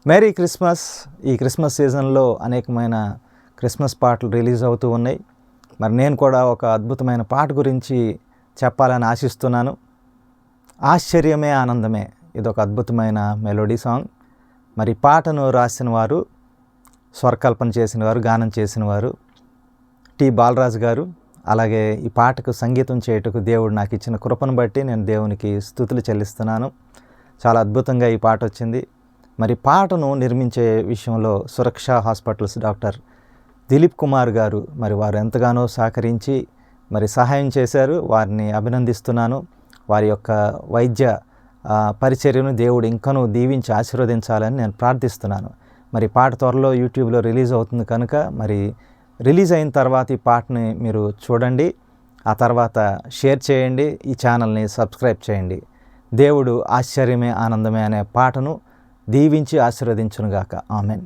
Merry Christmas. ఈ Christmas సీజన్లో అనేకమైన క్రిస్మస్ పాటలు రిలీజ్ అవుతూ ఉన్నాయి. మరి నేను కూడా ఒక అద్భుతమైన పాట గురించి చెప్పాలని ఆశిస్తున్నాను. ఆశ్చర్యమే ఆనందమే. ఇదొక అద్భుతమైన మెలోడీ సాంగ్. మరి పాటను రాసిన వారు, స్వరకల్పన చేసిన వారు, గానం చేసిన వారు టి బాలరాజు గారు. అలాగే ఈ పాటకు సంగీతం చేయుటకు దేవుడు నాకు ఇచ్చిన కృపను బట్టి నేను దేవునికి స్తుతులు చెల్లిస్తున్నాను. చాలా అద్భుతంగా ఈ పాట వచ్చింది. మరి పాటను నిర్మించే విషయంలో సురక్ష హాస్పిటల్స్ డాక్టర్ దిలీప్ కుమార్ గారు మరి వారు ఎంతగానో సహకరించి మరి సహాయం చేశారు. వారిని అభినందిస్తున్నాను. వారి యొక్క వైద్య పరిచర్యను దేవుడు ఇంకనూ దీవించి ఆశీర్వదించాలని నేను ప్రార్థిస్తున్నాను. మరి పాట త్వరలో యూట్యూబ్లో రిలీజ్ అవుతుంది కనుక మరి రిలీజ్ అయిన తర్వాత ఈ పాటని మీరు చూడండి. ఆ తర్వాత షేర్ చేయండి. ఈ ఛానల్ని సబ్స్క్రైబ్ చేయండి. దేవుడు ఆశ్చర్యమే ఆనందమే అనే పాటను దీవించి ఆశీర్వదించునుగాక. ఆమెన్.